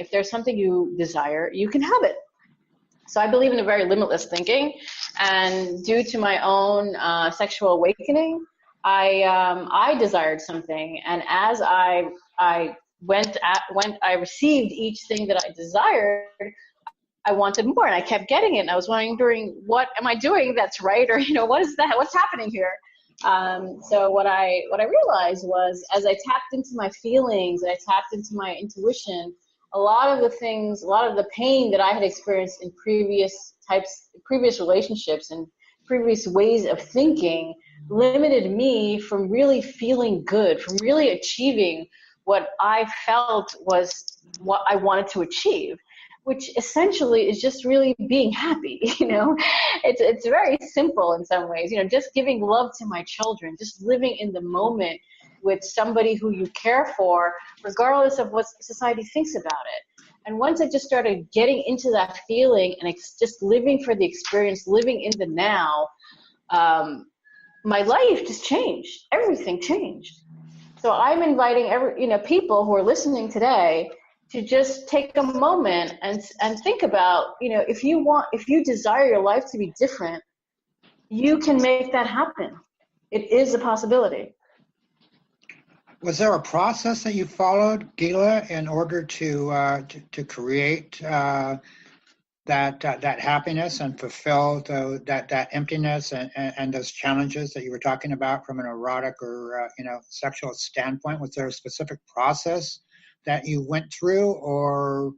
If there's something you desire, you can have it. So I believe in a very limitless thinking, and due to my own sexual awakening, I desired something, and as I received each thing that I desired, I wanted more, and I kept getting it. And I was wondering, what am I doing that's right, or what is that? What's happening here? So what I realized was, as I tapped into my feelings, and I tapped into my intuition, a lot of the pain that I had experienced in previous relationships and previous ways of thinking limited me from really feeling good, from really achieving what I felt was what I wanted to achieve, which essentially is just really being happy. It's very simple in some ways, just giving love to my children, just living in the moment with somebody who you care for, regardless of what society thinks about it. And once I just started getting into that feeling and just living for the experience, living in the now, my life just changed. Everything changed. So I'm inviting people who are listening today to just take a moment and think about, if you desire your life to be different, you can make that happen. It is a possibility. Was there a process that you followed, Gila, in order to create that happiness and fulfill that emptiness and those challenges that you were talking about from an erotic or sexual standpoint? Was there a specific process that you went through, or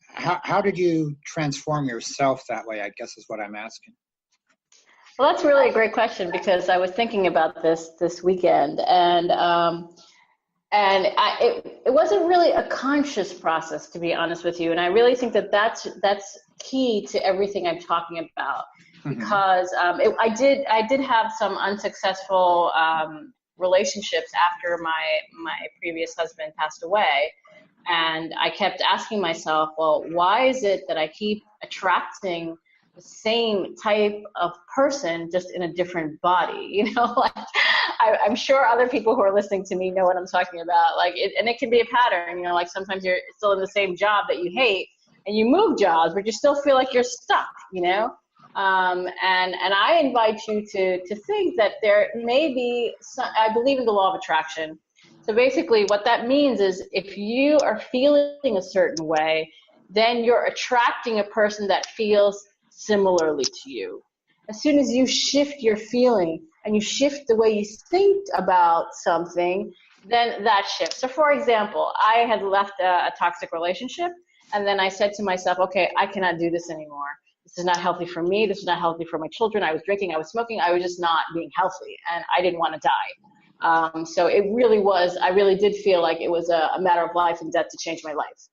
how did you transform yourself that way, I guess is what I'm asking. Well, that's really a great question, because I was thinking about this weekend, and it wasn't really a conscious process, to be honest with you. And I really think that's key to everything I'm talking about, because I did have some unsuccessful relationships after my previous husband passed away. And I kept asking myself, well, why is it that I keep attracting the same type of person, just in a different body? I'm sure other people who are listening to me know what I'm talking about. And it can be a pattern, sometimes you're still in the same job that you hate, and you move jobs, but you still feel like you're stuck, And I invite you to think that there may be I believe in the law of attraction. So basically what that means is, if you are feeling a certain way, then you're attracting a person that feels similarly to you. As soon as you shift your feeling and you shift the way you think about something, then that shifts. So for example, I had left a toxic relationship, and then I said to myself, okay, I cannot do this anymore. This is not healthy for me. This is not healthy for my children. I was drinking, I was smoking, I was just not being healthy, and I didn't want to die. So it really was, I really did feel like it was a matter of life and death to change my life.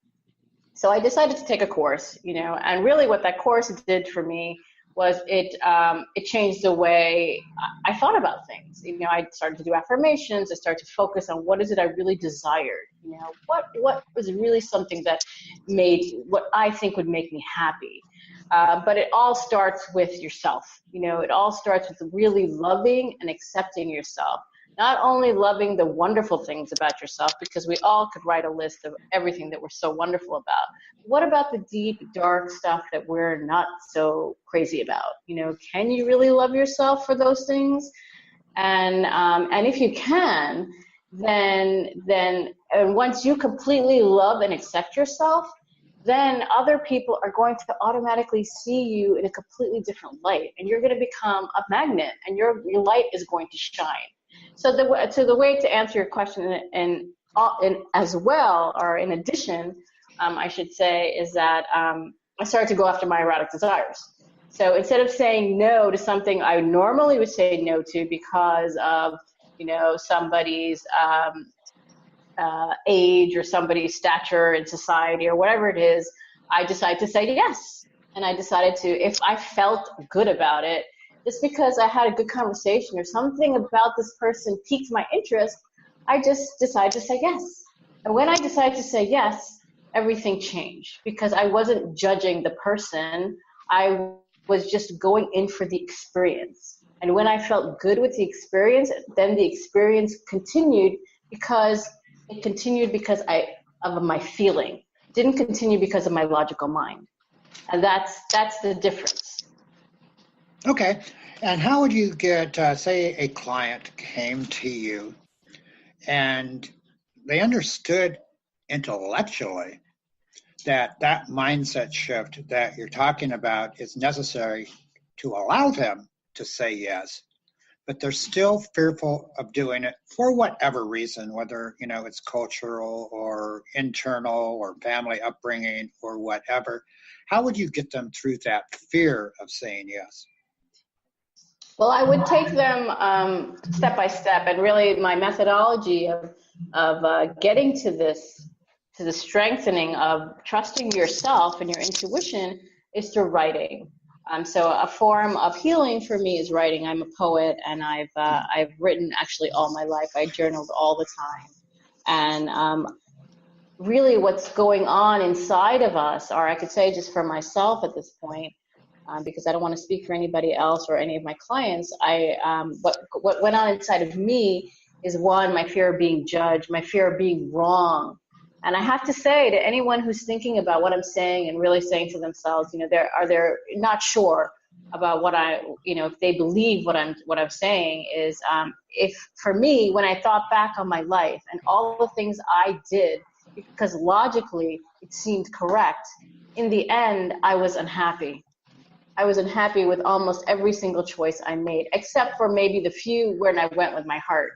So I decided to take a course, and really what that course did for me was it changed the way I thought about things. I started to do affirmations. I started to focus on what is it I really desired. What was really something that made what I think would make me happy. But it all starts with yourself. It all starts with really loving and accepting yourself. Not only loving the wonderful things about yourself, because we all could write a list of everything that we're so wonderful about. What about the deep, dark stuff that we're not so crazy about? Can you really love yourself for those things? And if you can, then once you completely love and accept yourself, then other people are going to automatically see you in a completely different light, and you're going to become a magnet, and your light is going to shine. So the way to answer your question in as well, or in addition, I should say, is that I started to go after my erotic desires. So instead of saying no to something I normally would say no to because of, somebody's age or somebody's stature in society or whatever it is, I decided to say yes. And I decided to, if I felt good about it, just because I had a good conversation or something about this person piqued my interest, I just decided to say yes. And when I decided to say yes, everything changed, because I wasn't judging the person. I was just going in for the experience. And when I felt good with the experience, then the experience continued because of my feeling. didn't continue because of my logical mind. And that's the difference. Okay. And how would you get, say, a client came to you and they understood intellectually that that mindset shift that you're talking about is necessary to allow them to say yes, but they're still fearful of doing it for whatever reason, whether, you know, it's cultural or internal or family upbringing or whatever. How would you get them through that fear of saying yes? Well, I would take them step by step, and really my methodology of getting to the strengthening of trusting yourself and your intuition is through writing. So a form of healing for me is writing. I'm a poet, and I've written actually all my life. I journaled all the time, and really what's going on inside of us, or I could say just for myself at this point, because I don't want to speak for anybody else or any of my clients. What went on inside of me is, one, my fear of being judged, my fear of being wrong. And I have to say to anyone who's thinking about what I'm saying and really saying to themselves, you know, they're not sure about what if they believe what I'm saying is, if for me, when I thought back on my life and all the things I did, because logically it seemed correct, in the end, I was unhappy. I was unhappy with almost every single choice I made, except for maybe the few where I went with my heart.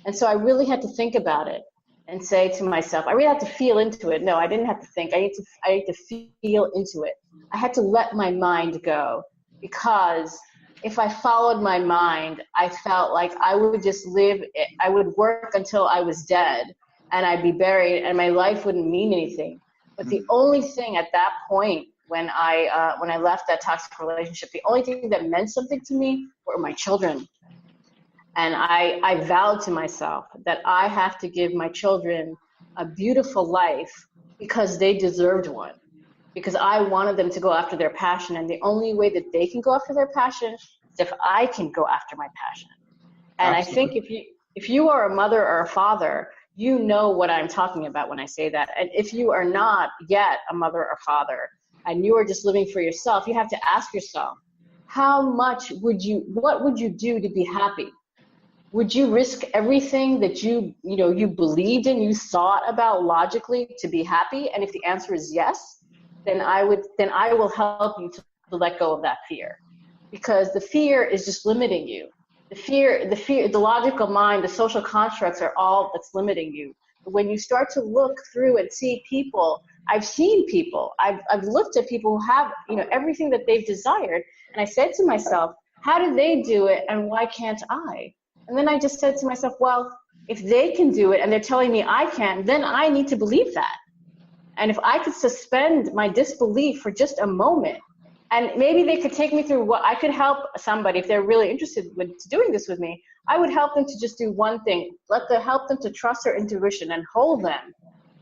And so I really had to think about it and say to myself, I really had to feel into it. No, I didn't have to think. I need to feel into it. I had to let my mind go, because if I followed my mind, I felt like I would just live, I would work until I was dead and I'd be buried and my life wouldn't mean anything. But the only thing at that point, when I left that toxic relationship, the only thing that meant something to me were my children. And I vowed to myself that I have to give my children a beautiful life because they deserved one. Because I wanted them to go after their passion, and the only way that they can go after their passion is if I can go after my passion. And absolutely. I think if you are a mother or a father, you know what I'm talking about when I say that. And if you are not yet a mother or father, and you are just living for yourself, you have to ask yourself, what would you do to be happy? Would you risk everything that you believed in, you thought about logically to be happy? And if the answer is yes, then I will help you to let go of that fear, because the fear is just limiting you. The logical mind, the social constructs are all that's limiting you. But when you start to look through and see people, I've seen people, I've looked at people who have, everything that they've desired. And I said to myself, how did they do it? And why can't I? And then I just said to myself, well, if they can do it and they're telling me I can't, then I need to believe that. And if I could suspend my disbelief for just a moment, and maybe they could take me through what I could help somebody, if they're really interested in doing this with me, I would help them to just do one thing, help them to trust their intuition and hold them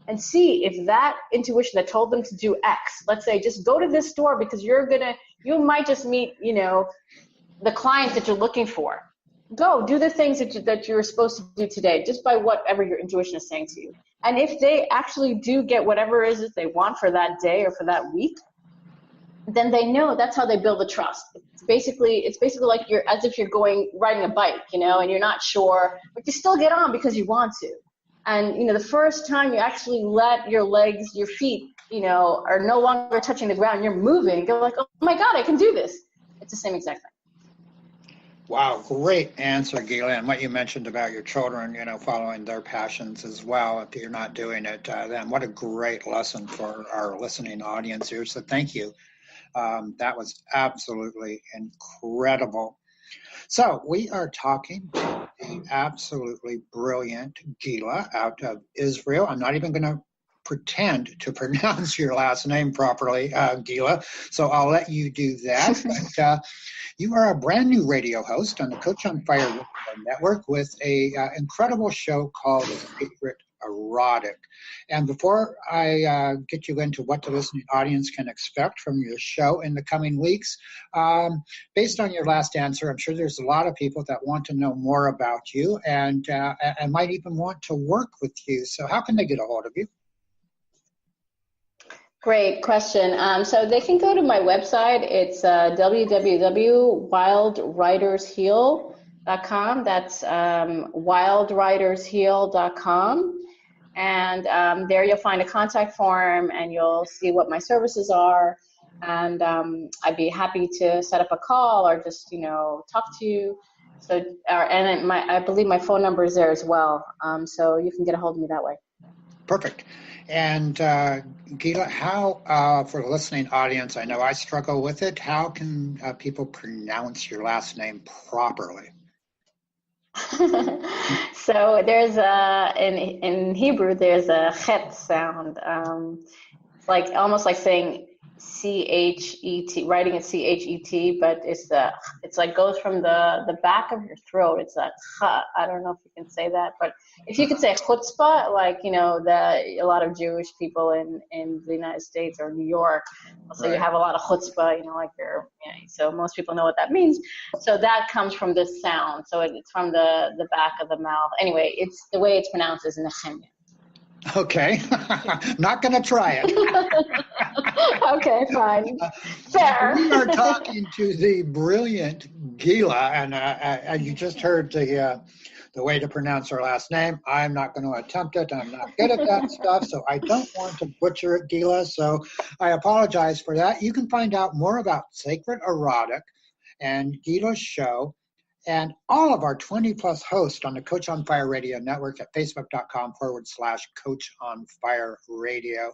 and see if that intuition that told them to do X, let's say, just go to this store because you might just meet, the client that you're looking for. Go do the things that you're supposed to do today, just by whatever your intuition is saying to you. And if they actually do get whatever it is that they want for that day or for that week, then they know that's how they build the trust. It's basically like as if you're riding a bike, and you're not sure, but you still get on because you want to. And, the first time you actually let your legs, your feet, are no longer touching the ground, you're moving, you're like, oh my God, I can do this. It's the same exact thing. Wow, great answer, Gila. And what you mentioned about your children, following their passions as well. If you're not doing it, then what a great lesson for our listening audience here. So thank you. That was absolutely incredible. So we are talking to the absolutely brilliant Gila out of Israel. I'm not even going to pretend to pronounce your last name properly, Gila, so I'll let you do that. But you are a brand new radio host on the Coach on Fire Radio Network with a incredible show called Sacred Erotic. And before I get you into what the listening audience can expect from your show in the coming weeks, based on your last answer, I'm sure there's a lot of people that want to know more about you and might even want to work with you. So how can they get a hold of you? Great question. So they can go to my website. It's www.wildwritersheal.com. That's wildwritersheal.com. And there you'll find a contact form, and you'll see what my services are. And I'd be happy to set up a call or just, talk to you. So, I believe my phone number is there as well. So you can get a hold of me that way. Perfect. And Gila, how, for the listening audience, I know I struggle with it, how can people pronounce your last name properly? So there's in Hebrew, there's a chet sound. It's like almost like saying C-H-E-T, writing it C-H-E-T, but it's like goes from the back of your throat. It's a cha. I don't know if you can say that, but if you could say chutzpah, like, a lot of Jewish people in the United States or New York, so you have a lot of chutzpah, so most people know what that means. So that comes from this sound. So it's from the back of the mouth. Anyway, it's the way it's pronounced is Nehemia. Okay, not going to try it. Okay, fine. Fair. We are talking to the brilliant Gila, and you just heard the way to pronounce her last name. I'm not going to attempt it. I'm not good at that stuff, so I don't want to butcher it, Gila, so I apologize for that. You can find out more about Sacred Erotic and Gila's show and all of our 20-plus hosts on the Coach on Fire Radio Network at facebook.com/Coach on Fire Radio.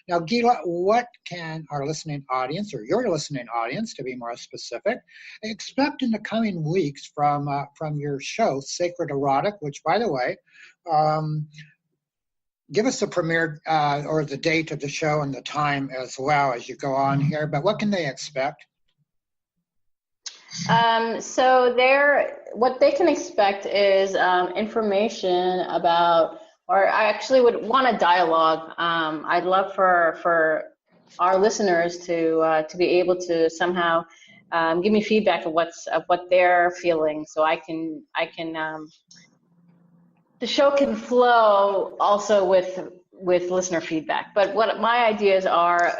Now, Gila, what can our listening audience, or your listening audience, to be more specific, expect in the coming weeks from your show, Sacred Erotic, which, by the way, give us the premiere or the date of the show and the time as well as you go on here, but what can they expect? So what they can expect is information about, or I actually would want a dialogue. I'd love for our listeners to be able to somehow give me feedback of what they're feeling, so I can the show can flow also with listener feedback. But what my ideas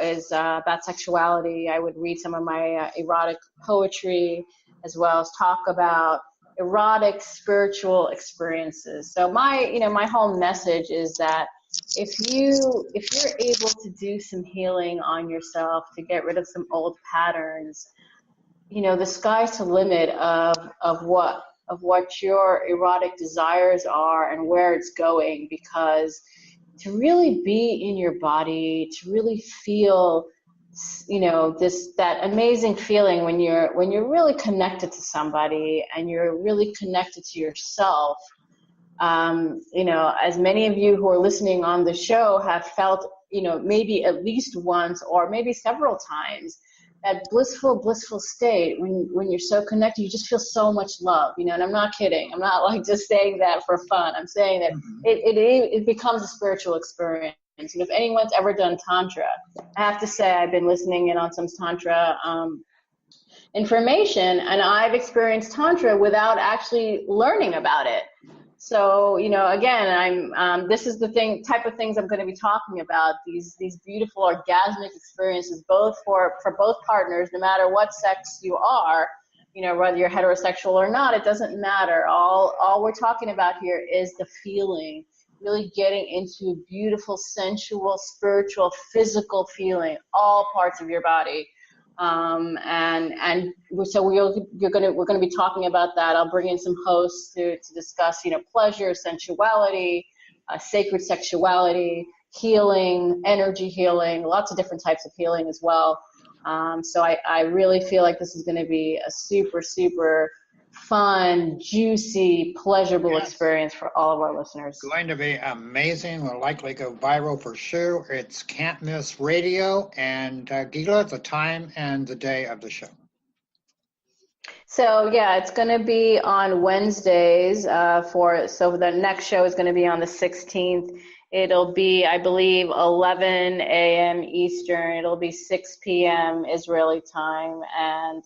is about sexuality. I would read some of my erotic poetry, as well as talk about erotic spiritual experiences. So my whole message is that if you're able to do some healing on yourself to get rid of some old patterns, the sky's the limit of what your erotic desires are and where it's going, because to really be in your body, to really feel, that amazing feeling when you're really connected to somebody and you're really connected to yourself. As many of you who are listening on the show have felt, maybe at least once or maybe several times, that blissful state when you're so connected, you just feel so much love, and I'm not kidding. I'm not like just saying that for fun. I'm saying that it becomes a spiritual experience. And if anyone's ever done Tantra, I have to say I've been listening in on some Tantra information, and I've experienced Tantra without actually learning about it. So, again, this is the type of things I'm going to be talking about, these beautiful orgasmic experiences, both for both partners, no matter what sex you are, whether you're heterosexual or not, it doesn't matter. All we're talking about here is the feeling, really getting into beautiful, sensual, spiritual, physical feeling, all parts of your body. So we're going to be talking about that. I'll bring in some hosts to discuss, pleasure, sensuality, sacred sexuality, healing, energy healing, lots of different types of healing as well. So I really feel like this is going to be a super, super fun, juicy, pleasurable experience for all of our listeners. It's going to be amazing. Will likely go viral for sure. It's Can't Miss Radio. And Gila, the time and the day of the show. So yeah, it's going to be on Wednesdays. So the next show is going to be on the 16th. It'll be, I believe, 11 a.m. Eastern. It'll be 6 p.m. Israeli time, and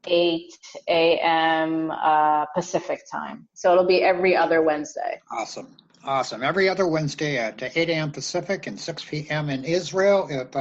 8 a.m. Pacific time. So it'll be every other Wednesday. Awesome. Awesome. Every other Wednesday at 8 a.m. Pacific and 6 p.m. in Israel. If